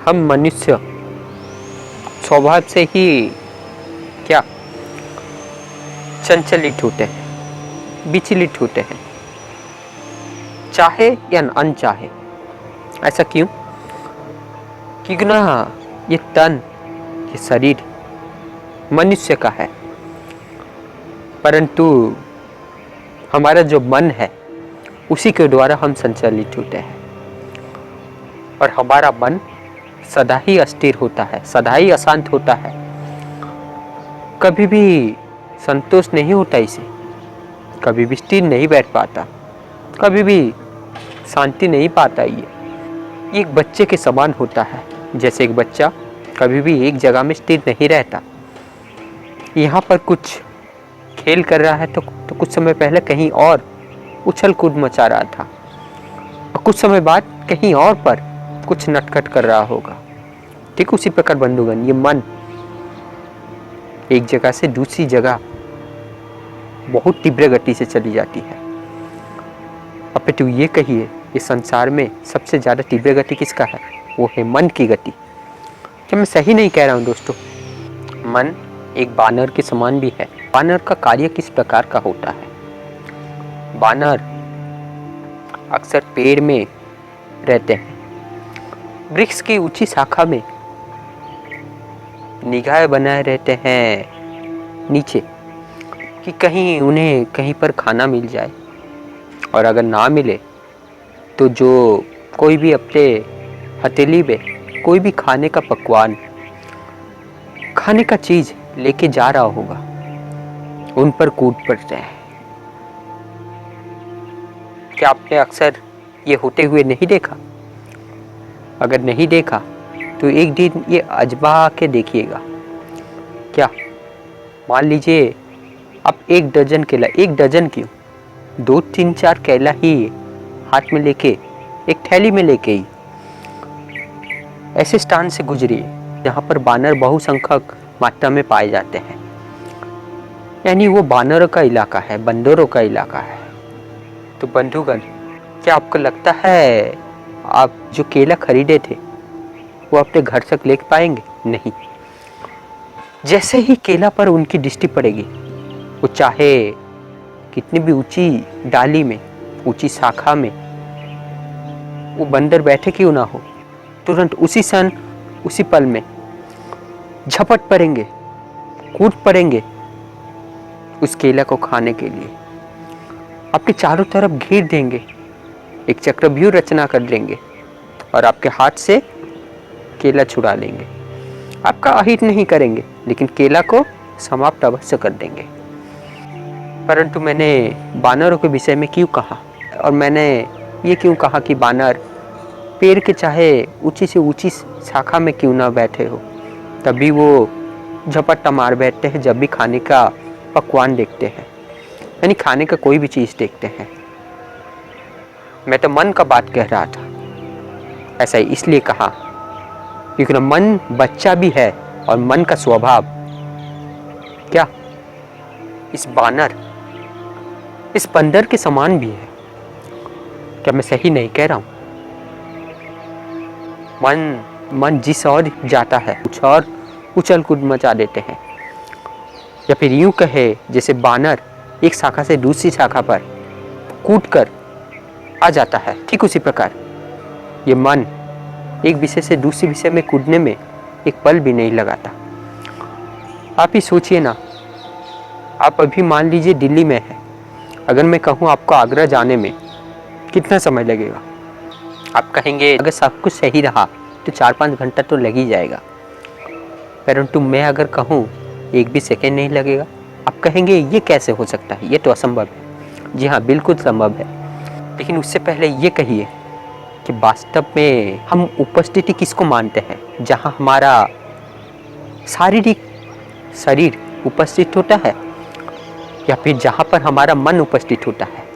हम मनुष्य स्वभाव से ही क्या चंचलित होते हैं, विचलित होते हैं, चाहे या अनचाहे। ऐसा क्यों? क्योंकि ना ये तन, ये शरीर मनुष्य का है, परंतु हमारा जो मन है उसी के द्वारा हम संचालित होते हैं। और हमारा मन सदा ही अस्थिर होता है, सदा ही अशांत होता है, कभी भी संतोष नहीं होता इसे, कभी भी स्थिर नहीं बैठ पाता, कभी भी शांति नहीं पाता। ये एक बच्चे के समान होता है। जैसे एक बच्चा कभी भी एक जगह में स्थिर नहीं रहता। यहाँ पर कुछ खेल कर रहा है तो कुछ समय पहले कहीं और उछल कूद मचा रहा था, और कुछ समय बाद कहीं और पर कुछ नटखट कर रहा होगा। ठीक उसी प्रकार बंधुगण, ये मन एक जगह से दूसरी जगह बहुत तीव्र गति से चली जाती है। अपितु ये कहिए, इस संसार में सबसे ज्यादा तीव्र गति किसका है? वो है मन की गति। क्या मैं सही नहीं कह रहा हूँ दोस्तों? मन एक बानर के समान भी है। बानर का कार्य किस प्रकार का होता है? बानर अक्सर पेड़ में रहते हैं, वृक्ष की ऊंची शाखा में निगाहें बनाए रहते हैं नीचे, कि कहीं उन्हें कहीं पर खाना मिल जाए, और अगर ना मिले तो जो कोई भी अपने हथेली में कोई भी खाने का पकवान, खाने का चीज लेके जा रहा होगा, उन पर कूद पड़ते हैं। क्या आपने अक्सर ये होते हुए नहीं देखा? अगर नहीं देखा तो एक दिन ये आजमा के देखिएगा। क्या मान लीजिए आप एक डजन केला, एक डजन क्यों, 2-3-4 केला ही हाथ में लेके, एक थैली में लेके ही ऐसे स्थान से गुजरिए जहाँ पर बानर बहुसंख्यक मात्रा में पाए जाते हैं। यानी वो बानरों का इलाका है, बंदरों का इलाका है। तो बंधुगण, क्या आपको लगता है आप जो केला खरीदे थे वो अपने घर तक ले पाएंगे? नहीं। जैसे ही केला पर उनकी दृष्टि पड़ेगी, वो चाहे कितनी भी ऊंची डाली में, ऊंची शाखा में वो बंदर बैठे क्यों ना हो, तुरंत उसी क्षण, उसी पल में झपट पड़ेंगे, कूद पड़ेंगे उस केला को खाने के लिए। आपके चारों तरफ घेर देंगे, एक चक्रव्यूह रचना कर देंगे और आपके हाथ से केला छुड़ा लेंगे। आपका अहित नहीं करेंगे, लेकिन केला को समाप्त अवश्य कर देंगे। परंतु मैंने बानरों के विषय में क्यों कहा, और मैंने ये क्यों कहा कि बानर पेड़ के चाहे ऊंची से ऊंची शाखा में क्यों ना बैठे हो, तभी वो झपट्टा मार बैठते हैं जब भी खाने का पकवान देखते हैं, यानी खाने का कोई भी चीज़ देखते हैं। मैं तो मन का बात कह रहा था। ऐसा इसलिए कहा क्योंकि मन बच्चा भी है, और मन का स्वभाव क्या इस बानर, इस बंदर के समान भी है। क्या मैं सही नहीं कह रहा हूँ? मन जिस और जाता है कुछ और उछल कूद मचा देते हैं, या फिर यूं कहे जैसे बानर एक शाखा से दूसरी शाखा पर कूदकर आ जाता है, ठीक उसी प्रकार ये मन एक विषय से दूसरे विषय में कूदने में एक पल भी नहीं लगाता। आप ही सोचिए ना, आप अभी मान लीजिए दिल्ली में है, अगर मैं कहूँ आपको आगरा जाने में कितना समय लगेगा? आप कहेंगे अगर सब कुछ सही रहा तो 4-5 घंटा तो लग ही जाएगा। परंतु मैं अगर कहूँ एक भी सेकेंड नहीं लगेगा। आप कहेंगे ये कैसे हो सकता है, ये तो असंभव है। जी हाँ, बिल्कुल संभव है। लेकिन उससे पहले ये कहिए कि वास्तव में हम उपस्थिति किसको मानते हैं? जहाँ हमारा शारीरिक शरीर उपस्थित होता है, या फिर जहाँ पर हमारा मन उपस्थित होता है?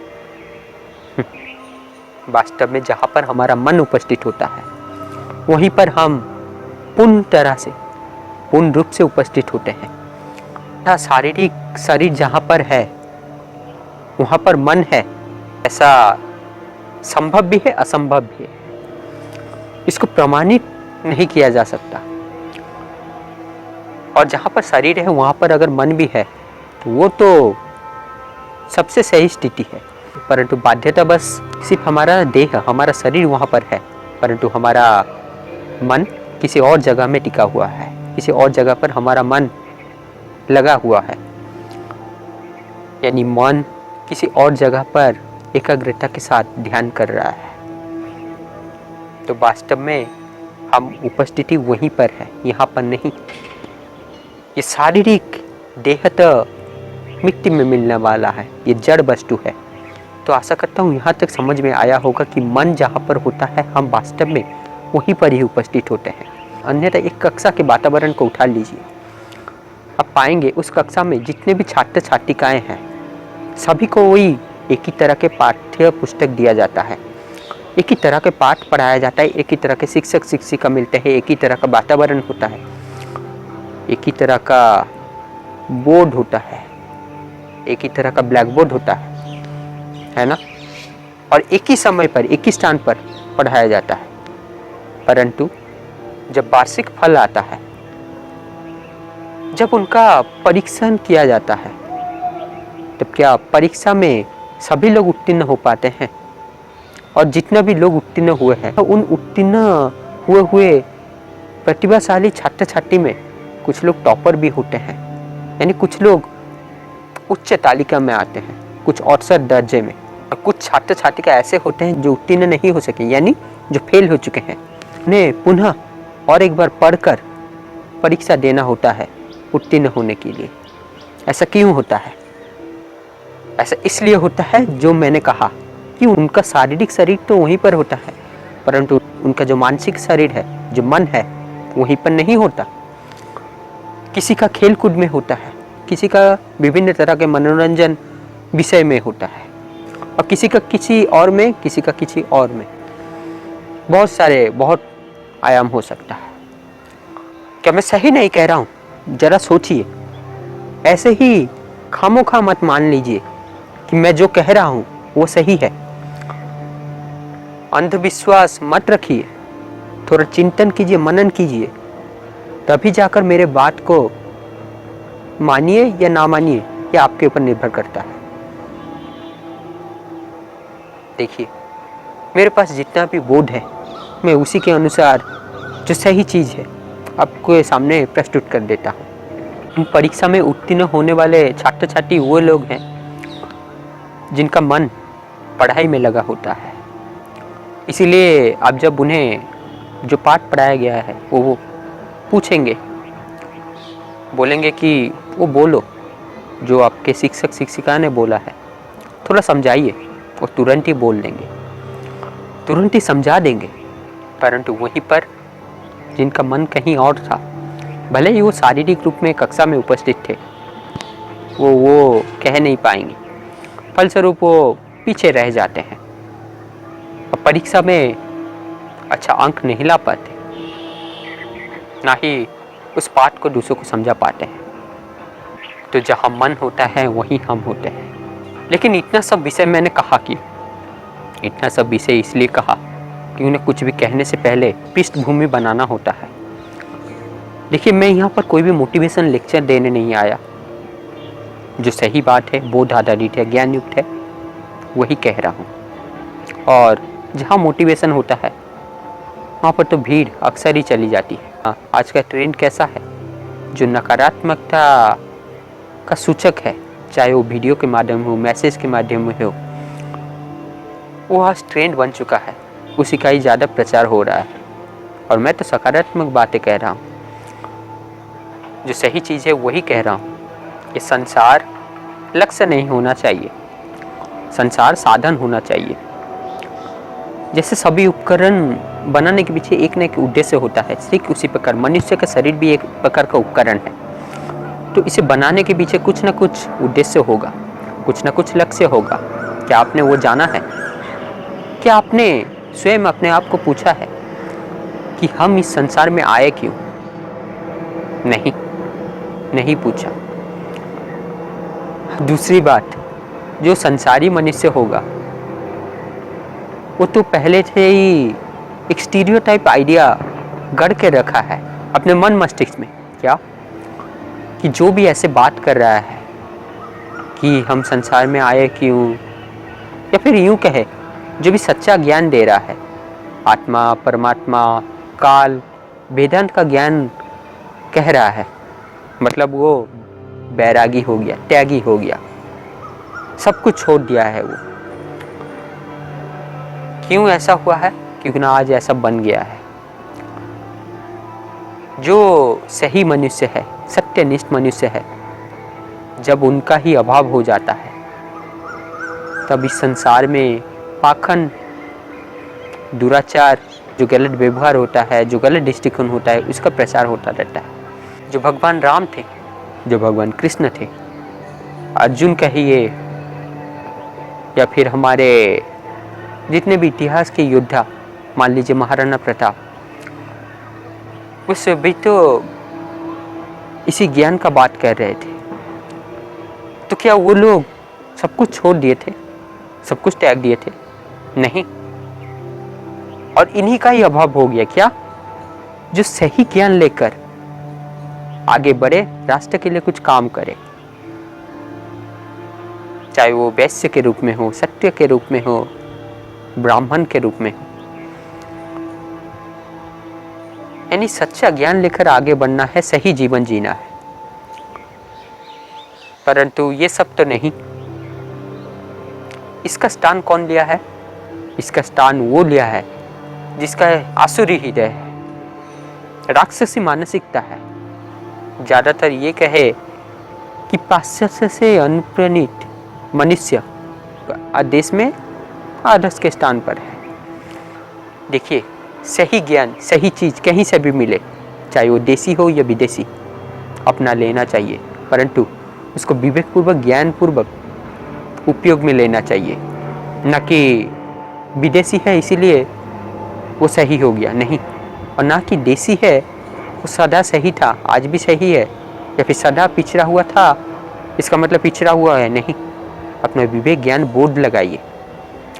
वास्तव में जहाँ पर हमारा मन उपस्थित होता है वहीं पर हम पूर्ण रूप से उपस्थित होते हैं। शारीरिक शरीर जहाँ पर है वहाँ पर मन है, ऐसा संभव भी है, असंभव भी है। इसको प्रमाणित नहीं किया जा सकता। और जहाँ पर शरीर है वहाँ पर अगर मन भी है तो वो तो सबसे सही स्थिति है। परंतु बाध्यता बस सिर्फ हमारा देह, हमारा शरीर वहाँ पर है, परंतु हमारा मन किसी और जगह में टिका हुआ है, किसी और जगह पर हमारा मन लगा हुआ है। यानी मन किसी और जगह पर एकाग्रता के साथ ध्यान कर रहा है। तो वास्तव में हम उपस्थिति वहीं पर है, यहाँ पर नहीं। ये शारीरिक देह तो मिट्टी में मिलने वाला है, ये जड़ वस्तु है। तो आशा करता हूँ यहाँ तक समझ में आया होगा कि मन जहाँ पर होता है हम वास्तव में वहीं पर ही उपस्थित होते हैं। अन्यथा एक कक्षा के वातावरण को उठा लीजिए, आप पाएंगे उस कक्षा में जितने भी छात्र छात्रिकाएँ हैं सभी को वही एक ही तरह के पाठ्य पुस्तक दिया जाता है, एक ही तरह के पाठ पढ़ाया जाता है, एक ही तरह के शिक्षक शिक्षिका मिलते हैं, एक ही तरह का वातावरण होता है, एक ही तरह का बोर्ड होता है, एक ही तरह का ब्लैक बोर्ड होता है ना, और एक ही समय पर एक ही स्थान पर पढ़ाया जाता है। परंतु जब वार्षिक फल आता है, जब उनका परीक्षण किया जाता है, तब क्या परीक्षा में सभी लोग उत्तीर्ण हो पाते हैं? और जितना भी लोग उत्तीर्ण हुए हैं उन उत्तीर्ण हुए प्रतिभाशाली छात्र छात्री में कुछ लोग टॉपर भी होते हैं, यानी कुछ लोग उच्च तालिका में आते हैं, कुछ औसत दर्जे में, और कुछ छात्र छात्रिका ऐसे होते हैं जो उत्तीर्ण नहीं हो सके, यानी जो फेल हो चुके हैं। उन्हें पुनः और एक बार पढ़कर परीक्षा देना होता है उत्तीर्ण होने के लिए। ऐसा क्यों होता है? ऐसा इसलिए होता है जो मैंने कहा कि उनका शारीरिक शरीर तो वहीं पर होता है, परंतु उनका जो मानसिक शरीर है, जो मन है, वहीं पर नहीं होता। किसी का खेल कूद में होता है, किसी का विभिन्न तरह के मनोरंजन विषय में होता है, और किसी का किसी और में, किसी का किसी और में। बहुत आयाम हो सकता है। क्या मैं सही नहीं कह रहा हूँ? जरा सोचिए। ऐसे ही खामोखा मत मान लीजिए कि मैं जो कह रहा हूँ वो सही है। अंधविश्वास मत रखिए, थोड़ा चिंतन कीजिए, मनन कीजिए, तभी जाकर मेरे बात को मानिए या ना मानिए, ये आपके ऊपर निर्भर करता है। देखिए, मेरे पास जितना भी बोध है मैं उसी के अनुसार जो सही चीज़ है आपके सामने प्रस्तुत कर देता हूँ। परीक्षा में उत्तीर्ण होने वाले छात्र छात्री वो लोग हैं जिनका मन पढ़ाई में लगा होता है। इसीलिए आप जब उन्हें जो पाठ पढ़ाया गया है वो पूछेंगे, बोलेंगे कि वो बोलो जो आपके शिक्षक शिक्षिका ने बोला है, थोड़ा समझाइए, वो तुरंत ही बोल देंगे, तुरंत ही समझा देंगे। परंतु वहीं पर जिनका मन कहीं और था, भले ही वो शारीरिक रूप में कक्षा में उपस्थित थे, वो कह नहीं पाएंगे, फलस्वरूप वो पीछे रह जाते हैं और परीक्षा में अच्छा अंक नहीं ला पाते, ना ही उस बात को दूसरों को समझा पाते हैं। तो जहाँ मन होता है वहीं हम होते हैं। लेकिन इतना सब विषय मैंने कहा कि इतना सब विषय इसलिए कहा कि उन्हें कुछ भी कहने से पहले पृष्ठभूमि बनाना होता है। देखिए, मैं यहाँ पर कोई भी मोटिवेशन लेक्चर देने नहीं आया। जो सही बात है, बोध आधारित है, ज्ञान युक्त है, वही कह रहा हूँ। और जहाँ मोटिवेशन होता है वहाँ पर तो भीड़ अक्सर ही चली जाती है। हाँ, आज का ट्रेंड कैसा है? जो नकारात्मकता का सूचक है, चाहे वो वीडियो के माध्यम हो, मैसेज के माध्यम में हो, वो आज ट्रेंड बन चुका है, उसी का ही ज़्यादा प्रचार हो रहा है। और मैं तो सकारात्मक बातें कह रहा हूँ, जो सही चीज़ है वही कह रहा हूँ। ये संसार लक्ष्य नहीं होना चाहिए, संसार साधन होना चाहिए। जैसे सभी उपकरण बनाने के पीछे एक न एक उद्देश्य होता है, ठीक उसी प्रकार मनुष्य का शरीर भी एक प्रकार का उपकरण है। तो इसे बनाने के पीछे कुछ न कुछ उद्देश्य होगा, कुछ न कुछ लक्ष्य होगा। क्या आपने वो जाना है? क्या आपने स्वयं अपने आप को पूछा है कि हम इस संसार में आए क्यों? नहीं पूछा। दूसरी बात, जो संसारी मनुष्य होगा वो तो पहले से ही एक स्टीरियोटाइप आइडिया गढ़ के रखा है अपने मन मस्तिष्क में। क्या कि जो भी ऐसे बात कर रहा है कि हम संसार में आए क्यों, या फिर यूं कहे जो भी सच्चा ज्ञान दे रहा है, आत्मा, परमात्मा, काल, वेदांत का ज्ञान कह रहा है, मतलब वो बैरागी हो गया, त्यागी हो गया, सब कुछ छोड़ दिया है वो। क्यों ऐसा हुआ है? क्योंकि ना आज ऐसा बन गया है। जो सही मनुष्य है, सत्यनिष्ठ मनुष्य है, जब उनका ही अभाव हो जाता है तब इस संसार में पाखंड, दुराचार, जो गलत व्यवहार होता है, जो गलत दृष्टिकोण होता है, उसका प्रसार होता रहता है। जो भगवान राम थे, जो भगवान कृष्ण थे, अर्जुन कहिए या फिर हमारे जितने भी इतिहास के योद्धा, मान लीजिए महाराणा प्रताप, उस भी तो इसी ज्ञान का बात कर रहे थे। तो क्या वो लोग सब कुछ छोड़ दिए थे, सब कुछ त्याग दिए थे? नहीं। और इन्हीं का ही अभाव हो गया। क्या? जो सही ज्ञान लेकर आगे बढ़े, राष्ट्र के लिए कुछ काम करे, चाहे वो वैश्य के रूप में हो, सत्य के रूप में हो, ब्राह्मण के रूप में हो, यानी सच्चा ज्ञान लेकर आगे बढ़ना है, सही जीवन जीना है। परंतु ये सब तो नहीं। इसका स्थान कौन लिया है? इसका स्थान वो लिया है जिसका आसुरी हृदय है, राक्षसी मानसिकता है। ज्यादातर ये कहे कि पाश्चात्य से अनुप्राणित मनुष्य देश में आदर्श के स्थान पर है। देखिए, सही ज्ञान, सही चीज कहीं से भी मिले, चाहे वो देसी हो या विदेशी, अपना लेना चाहिए, परंतु उसको विवेकपूर्वक, ज्ञानपूर्वक उपयोग में लेना चाहिए। न कि विदेशी है इसीलिए वो सही हो गया, नहीं। और ना कि देसी है वो सदा सही था, आज भी सही है, या फिर सदा पिछड़ा हुआ था इसका मतलब पिछड़ा हुआ है, नहीं। अपना विवेक, ज्ञान, बोध लगाइए।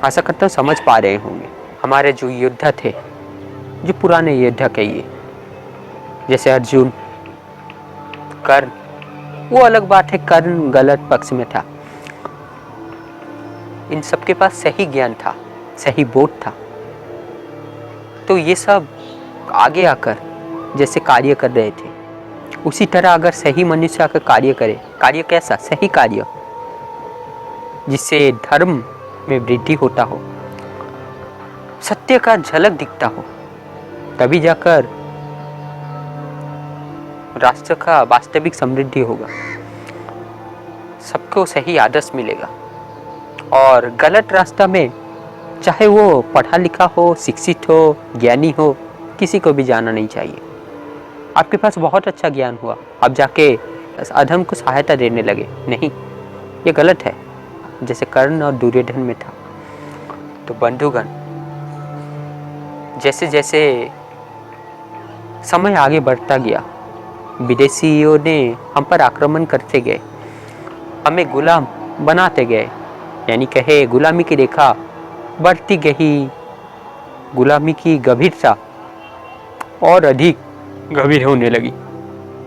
आशा करता हूँ समझ पा रहे होंगे। हमारे जो योद्धा थे, जो पुराने योद्धा कहिए, जैसे अर्जुन, कर्ण, वो अलग बात है, कर्ण गलत पक्ष में था। इन सबके पास सही ज्ञान था, सही बोध था। तो ये सब आगे आकर जैसे कार्य कर रहे थे, उसी तरह अगर सही मनुष्य आकर कार्य करे, कार्य कैसा? सही कार्य, जिससे धर्म में वृद्धि होता हो, सत्य का झलक दिखता हो, तभी जाकर राष्ट्र का वास्तविक समृद्धि होगा, सबको सही आदर्श मिलेगा। और गलत रास्ता में, चाहे वो पढ़ा लिखा हो, शिक्षित हो, ज्ञानी हो, किसी को भी जाना नहीं चाहिए। आपके पास बहुत अच्छा ज्ञान हुआ, आप जाके अधर्म को सहायता देने लगे, नहीं, ये गलत है, जैसे कर्ण और दुर्योधन में था। तो बंधुगण, जैसे जैसे समय आगे बढ़ता गया, विदेशियों ने हम पर आक्रमण करते गए, हमें गुलाम बनाते गए, यानी कहे गुलामी की रेखा बढ़ती गई, गुलामी की गंभीरता और अधिक गंभीर होने लगी।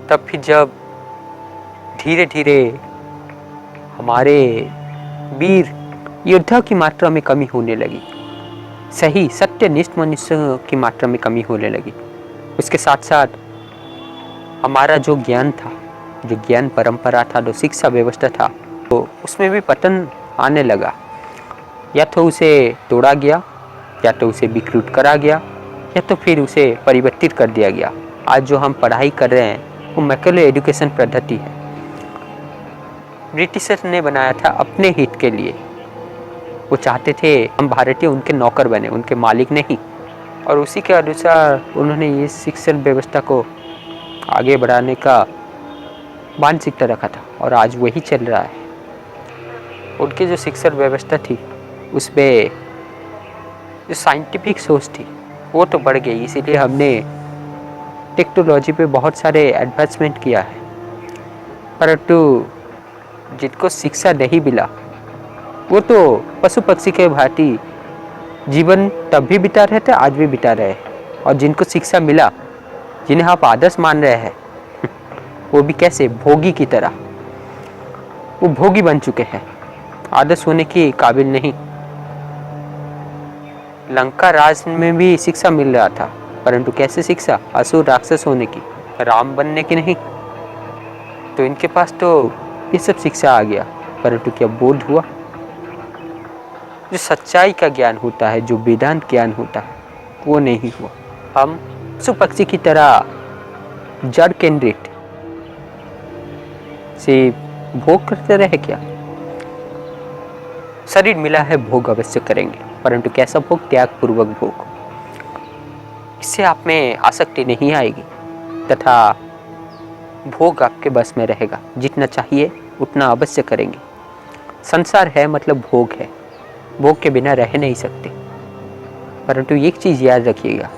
तब फिर जब धीरे धीरे हमारे वीर योद्धा की मात्रा में कमी होने लगी, सही सत्यनिष्ठ मनुष्य की मात्रा में कमी होने लगी, उसके साथ साथ हमारा जो ज्ञान था, जो ज्ञान परंपरा था, जो शिक्षा व्यवस्था था, तो उसमें भी पतन आने लगा। या तो उसे तोड़ा गया, या तो उसे विकृत करा गया, या तो फिर उसे परिवर्तित कर दिया गया। आज जो हम पढ़ाई कर रहे हैं वो मैकेले एजुकेशन पद्धति है, ब्रिटिशर्स ने बनाया था अपने हित के लिए। वो चाहते थे हम भारतीय उनके नौकर बने, उनके मालिक नहीं। और उसी के अनुसार उन्होंने ये शिक्षण व्यवस्था को आगे बढ़ाने का मानसिकता रखा था, और आज वही चल रहा है। उनकी जो शिक्षण व्यवस्था थी उसमें जो साइंटिफिक सोच थी वो तो बढ़ गई, इसीलिए हमने टेक्नोलॉजी पे बहुत सारे एडवांसमेंट किया है, परंतु जिनको शिक्षा नहीं मिला वो तो पशु पक्षी के भांति जीवन तब भी बिता रहे थे, आज भी बिता रहे हैं। और जिनको शिक्षा मिला जिन्हें आप आदर्श मान रहे हैं, वो भी कैसे? भोगी की तरह। वो भोगी बन चुके हैं, आदर्श होने के काबिल नहीं। लंका राज में भी शिक्षा मिल रहा था, परंतु कैसे शिक्षा? असुर राक्षस होने की, राम बनने की नहीं। तो इनके पास तो ये सब शिक्षा आ गया, परंतु क्या बोध हुआ? जो सच्चाई का ज्ञान होता है, जो वेदांत ज्ञान होता है, वो नहीं हुआ। हम पशु पक्षी की तरह जड़ केंद्रित से भोग करते रहे क्या? शरीर मिला है, भोग अवश्य करेंगे, परंतु कैसा भोग? त्याग पूर्वक भोग। इससे आप में आसक्ति नहीं आएगी तथा भोग आपके बस में रहेगा। जितना चाहिए उतना अवश्य करेंगे। संसार है मतलब भोग है, भोग के बिना रह नहीं सकते। परंतु एक चीज याद रखिएगा,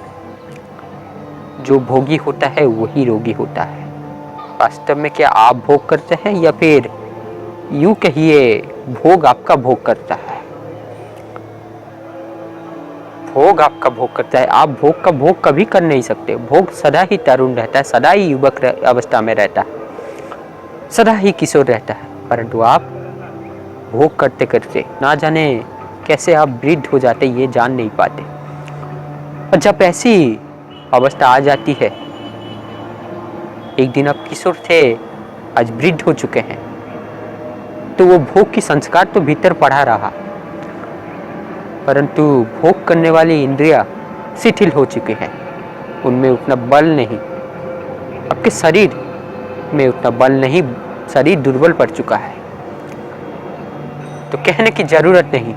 जो भोगी होता है वही रोगी होता है। वास्तव में क्या आप भोग करते हैं, या फिर यूं कहिए भोग आपका भोग करता है? भोग आपका भोग करता है। आप भोग का भोग कभी कर नहीं सकते। भोग सदा ही तरुण रहता है, सदा ही युवक अवस्था में रहता है, सदा ही किशोर रहता है। परंतु आप भोग करते करते ना जाने कैसे आप वृद्ध हो जाते, ये जान नहीं पाते। और जब ऐसी अवस्था आ जाती है, एक दिन आप किशोर थे, आज वृद्ध हो चुके हैं, तो वो भोग की संस्कार तो भीतर पड़ा रहा, परंतु भोग करने वाली इंद्रियां शिथिल हो चुकी हैं, उनमें उतना बल नहीं। आपके शरीर में उतना बल नहीं, शरीर दुर्बल पड़ चुका है। तो कहने की जरूरत नहीं,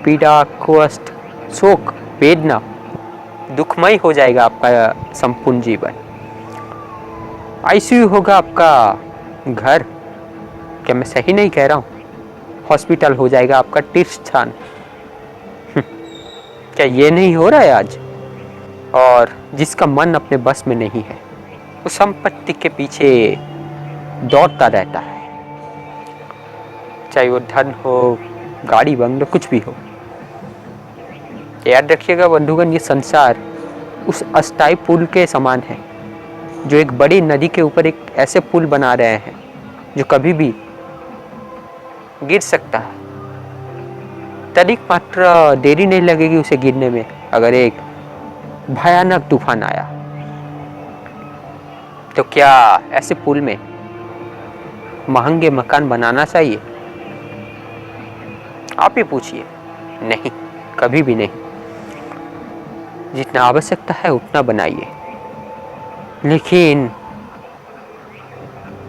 पीड़ा, कष्ट, शोक, वेदना, दुखमय हो जाएगा आपका संपूर्ण जीवन। आईसीयू होगा आपका घर। क्या मैं सही नहीं कह रहा हूँ? हॉस्पिटल हो जाएगा आपका तीर्थ स्थान। क्या ये नहीं हो रहा है आज? और जिसका मन अपने बस में नहीं है, वो संपत्ति के पीछे दौड़ता रहता है, चाहे वो धन हो, गाड़ी बंगला, कुछ भी हो। याद रखिएगा बंधुगण, ये संसार उस अस्थायी पुल के समान है, जो एक बड़ी नदी के ऊपर एक ऐसे पुल बना रहे हैं जो कभी भी गिर सकता है। तनिक मात्र देरी नहीं लगेगी उसे गिरने में, अगर एक भयानक तूफान आया तो क्या ऐसे पुल में महंगे मकान बनाना चाहिए? आप ही पूछिए। नहीं, कभी भी नहीं। जितना आवश्यकता है उतना बनाइए। लेकिन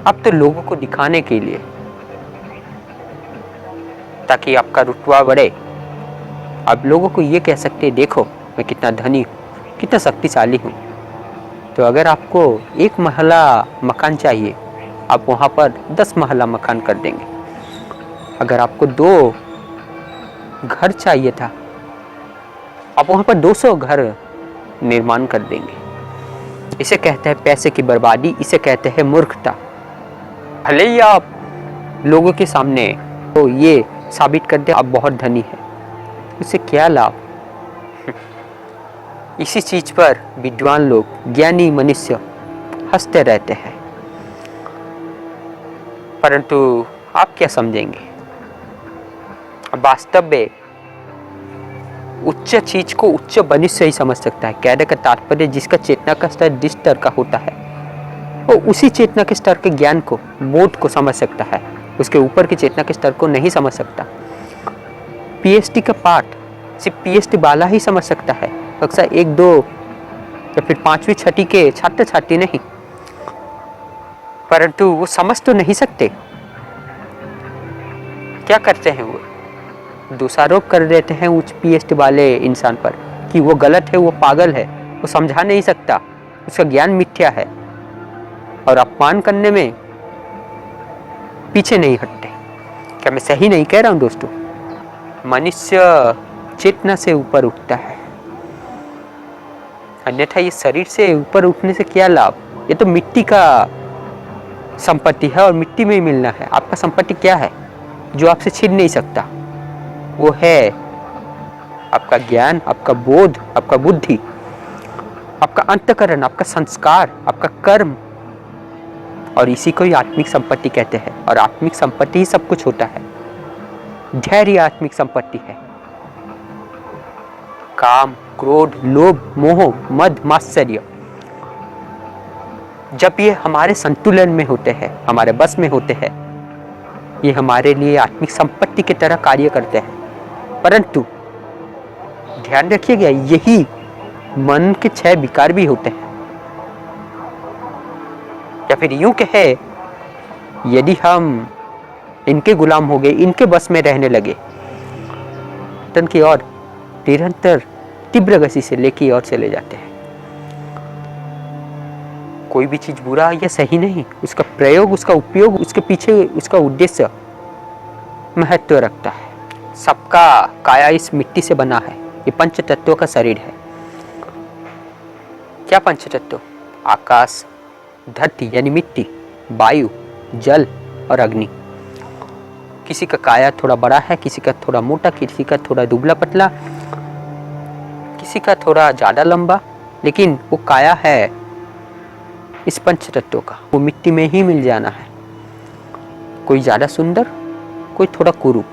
अब तो लोगों को दिखाने के लिए, ताकि आपका रुतबा बढ़े, आप लोगों को ये कह सकते हैं, देखो मैं कितना धनी हूँ, कितना शक्तिशाली हूँ। तो अगर आपको एक महला मकान चाहिए, आप वहाँ पर 10 महला मकान कर देंगे। अगर आपको 2 घर चाहिए था, आप वहाँ पर 200 घर निर्माण कर देंगे। इसे कहते हैं पैसे की बर्बादी, इसे कहते हैं मूर्खता। भले ही आप लोगों के सामने तो ये साबित कर दे आप बहुत धनी है, उससे क्या लाभ? इसी चीज पर विद्वान लोग, ज्ञानी मनुष्य हंसते रहते हैं, परंतु आप क्या समझेंगे? वास्तव में उच्च चीज को उच्च मनुष्य ही समझ सकता है। कहने का तात्पर्य, जिसका चेतना का स्तर जिस स्तर का होता है, वो उसी चेतना के स्तर के ज्ञान को, बोध को समझ सकता है, उसके ऊपर की चेतना के स्तर को नहीं समझ सकता। पीएचडी का पाठ सिर्फ पीएचडी वाला ही समझ सकता है, कक्षा 1, 2 या फिर 5वीं 6ठी के छात्र छात्री नहीं। परंतु वो समझ तो नहीं सकते। क्या करते हैं वो? दोषारोप कर देते हैं उच्च पीएचडी वाले इंसान पर कि वो गलत है, वो पागल है, वो समझा नहीं सकता, उसका ज्ञान मिथ्या है, और अपमान करने में पीछे नहीं हटते। क्या मैं सही नहीं कह रहा हूँ दोस्तों? मनुष्य चेतना से ऊपर उठता है, अन्यथा ये शरीर से ऊपर उठने से क्या लाभ? ये तो मिट्टी का संपत्ति है और मिट्टी में ही मिलना है। आपका संपत्ति क्या है जो आपसे छीन नहीं सकता? वो है आपका ज्ञान, आपका बोध, आपका बुद्धि। आपका अंतःकरण, आपका संस्कार, आपका कर्म, और इसी को ही आत्मिक संपत्ति कहते हैं। और आत्मिक संपत्ति ही सब कुछ होता है। धैर्य आत्मिक संपत्ति है। काम, क्रोध, लोभ, मोह, मद, मात्सर्य, जब ये हमारे संतुलन में होते हैं, हमारे बस में होते हैं, ये हमारे लिए आत्मिक संपत्ति की तरह कार्य करते हैं। परंतु ध्यान रखिएगा, यही मन के 6 विकार भी होते हैं। या फिर यूं कहे, यदि हम इनके गुलाम हो गए, इनके बस में रहने लगे, तन की ओर निरंतर तीव्र गति से लेके और चले जाते हैं। कोई भी चीज बुरा या सही नहीं, उसका प्रयोग, उसका उपयोग, उसके पीछे उसका उद्देश्य महत्व रखता है। सबका काया इस मिट्टी से बना है। ये पंच तत्वों का शरीर है। क्या पंच तत्व? आकाश, धरती यानी मिट्टी, वायु, जल और अग्नि। किसी का काया थोड़ा बड़ा है, किसी का थोड़ा मोटा, किसी का थोड़ा दुबला पतला, किसी का थोड़ा ज्यादा लंबा, लेकिन वो काया है इस पंच तत्वों का। वो मिट्टी में ही मिल जाना है। कोई ज्यादा सुंदर, कोई थोड़ा कुरूप,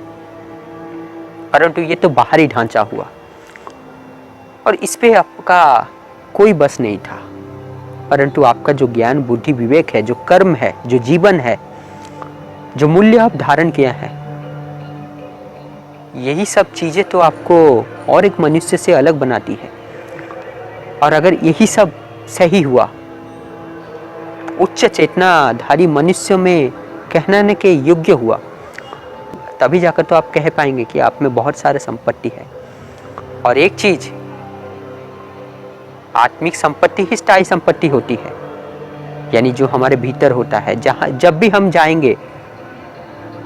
परंतु ये तो बाहरी ढांचा हुआ, और इस पे आपका कोई बस नहीं था। परंतु आपका जो ज्ञान, बुद्धि, विवेक है, जो कर्म है, जो जीवन है, जो मूल्य आप धारण किया है, यही सब चीजें तो आपको और एक मनुष्य से अलग बनाती है। और अगर यही सब सही हुआ, उच्च चेतनाधारी मनुष्य में कहने के योग्य हुआ, तभी जाकर तो आप कह पाएंगे कि आप में बहुत सारे संपत्ति है। और एक चीज, आत्मिक संपत्ति ही स्थायी संपत्ति होती है, यानी जो हमारे भीतर होता है। जहां जब भी हम जाएंगे,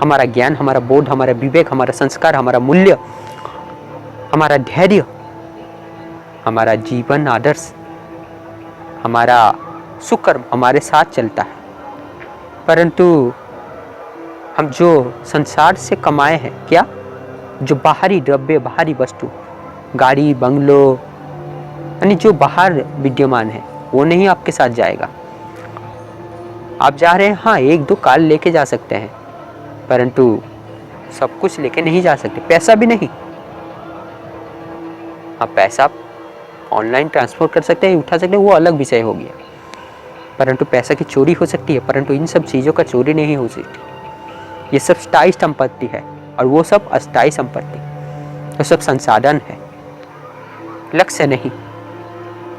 हमारा ज्ञान, हमारा बोध, हमारा विवेक, हमारा संस्कार, हमारा मूल्य, हमारा धैर्य, हमारा जीवन आदर्श, हमारा सुकर्म हमारे साथ चलता है। परंतु हम जो संसार से कमाए हैं, क्या, जो बाहरी द्रव्य, बाहरी वस्तु, गाड़ी, बंगलो, यानी जो बाहर विद्यमान है, वो नहीं आपके साथ जाएगा। आप जा रहे हैं, हाँ, 1-2 कार लेके जा सकते हैं, परंतु सब कुछ लेके नहीं जा सकते। पैसा भी नहीं। हाँ, पैसा ऑनलाइन ट्रांसफर कर सकते हैं, उठा सकते हैं, वो अलग विषय हो गया। परंतु पैसा की चोरी हो सकती है, परंतु इन सब चीज़ों का चोरी नहीं हो सकती। ये सब स्थायी संपत्ति है, और वो सब अस्थायी संपत्ति, वो सब संसाधन है, लक्ष्य नहीं।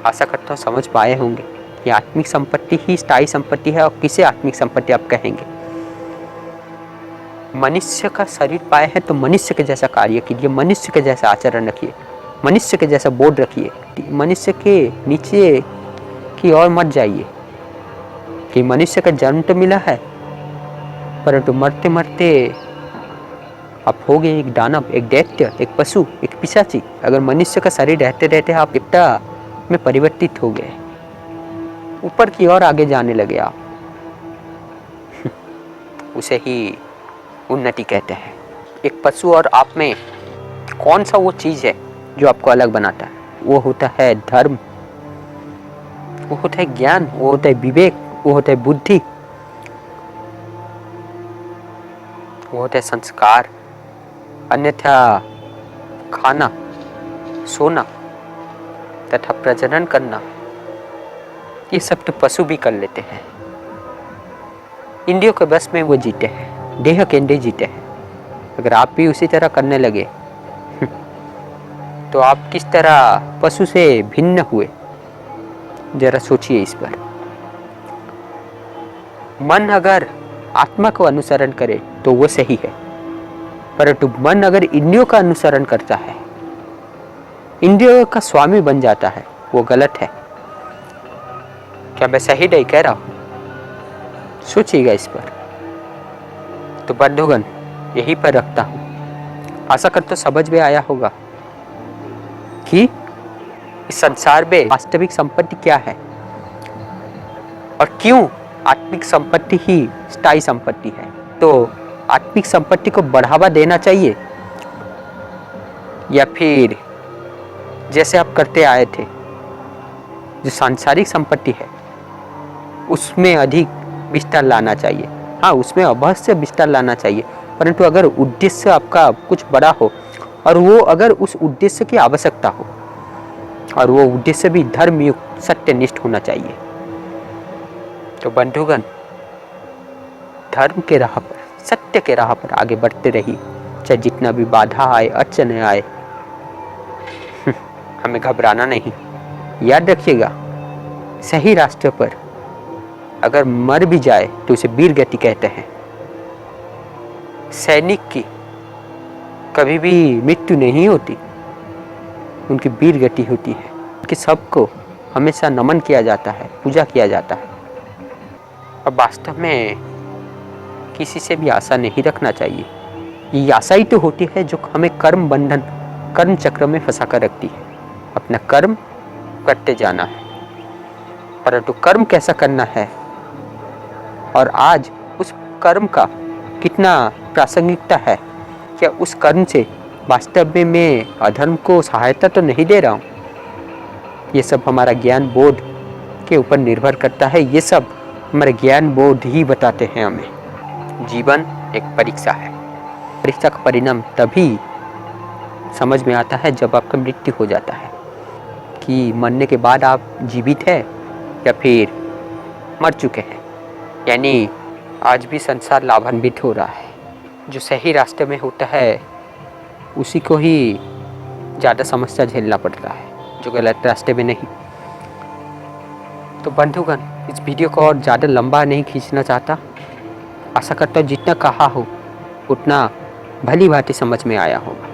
आशा करता हूँ समझ पाए होंगे कि आत्मिक संपत्ति ही स्थायी संपत्ति है। और किसे आत्मिक संपत्ति आप कहेंगे? मनुष्य का शरीर पाए है तो मनुष्य के जैसा कार्य कीजिए, मनुष्य के जैसा आचरण रखिए, मनुष्य के जैसा बोध रखिए। मनुष्य के नीचे की ओर मत जाइए कि मनुष्य का जन्म तो मिला है, परंतु मरते मरते आप हो गए एक दानव, एक दैत्य, एक पशु, एक पिशाची। अगर मनुष्य का शरीर रहते रहते आप पिता में परिवर्तित हो गए, ऊपर की ओर आगे जाने लगे आप, उसे ही उन्नति कहते हैं। एक पशु और आप में कौन सा वो चीज है जो आपको अलग बनाता है? वो होता है धर्म, वो होता है ज्ञान, वो होता है विवेक, वो होता है बुद्धि, वो होता है संस्कार। अन्यथा खाना, सोना तथा प्रजनन करना, ये सब तो पशु भी कर लेते हैं। इंद्रियों के बस में वो जीते हैं, देह केंद्रित जीते हैं। अगर आप भी उसी तरह करने लगे तो आप किस तरह पशु से भिन्न हुए, जरा सोचिए इस पर। मन अगर आत्मा को अनुसरण करे तो वो सही है, परंतु मन अगर इंद्रियों का अनुसरण करता है, इंद्रियों का स्वामी बन जाता है, वो गलत है। क्या मैं सही नहीं कह रहा हूं? सोचिएगा इस पर। तो बंधुगण, यही पर रखता हूं। आशा करता समझ में आया होगा कि इस संसार में वास्तविक संपत्ति क्या है और क्यों आत्मिक संपत्ति ही स्थायी संपत्ति है। तो आत्मिक संपत्ति को बढ़ावा देना चाहिए, या फिर जैसे आप करते आए थे जो सांसारिक संपत्ति है उसमें अधिक विस्तार लाना चाहिए। हाँ, उसमें अवश्य विस्तार लाना चाहिए, परंतु अगर उद्देश्य आपका कुछ बड़ा हो और वो अगर उस उद्देश्य की आवश्यकता हो और वो उद्देश्य भी धर्मयुक्त सत्यनिष्ठ होना चाहिए। तो बंधुगण, धर्म के राह पर, सत्य के राह पर आगे बढ़ते रहिए, चाहे जितना भी बाधा आए, अड़चने आए, हमें घबराना नहीं। याद रखिएगा, सही रास्ते पर अगर मर भी जाए तो उसे वीर गति कहते हैं। सैनिक की कभी भी मृत्यु नहीं होती, उनकी वीर गति होती है। कि सबको हमेशा नमन किया जाता है, पूजा किया जाता है। और वास्तव में किसी से भी आशा नहीं रखना चाहिए। ये आशा ही तो होती है जो हमें कर्म बंधन, कर्म चक्र में फंसा कर रखती है। अपना कर्म करते जाना है, परंतु कर्म कैसा करना है और आज उस कर्म का कितना प्रासंगिकता है, क्या उस कर्म से वास्तव में मैं अधर्म को सहायता तो नहीं दे रहा हूँ, ये सब हमारा ज्ञान बोध के ऊपर निर्भर करता है। ये सब हमारे ज्ञान बोध ही बताते हैं हमें। जीवन एक परीक्षा है। परीक्षा का परिणाम तभी समझ में आता है जब आपका मृत्यु हो जाता है, कि मरने के बाद आप जीवित हैं या फिर मर चुके हैं। यानी आज भी संसार लाभान्वित हो रहा है। जो सही रास्ते में होता है उसी को ही ज़्यादा समस्या झेलना पड़ता है, जो गलत रास्ते में नहीं। तो बंधुगण, इस वीडियो को और ज़्यादा लंबा नहीं खींचना चाहता। आशा करता हूँ जितना कहा हो उतना भली भांति समझ में आया होगा।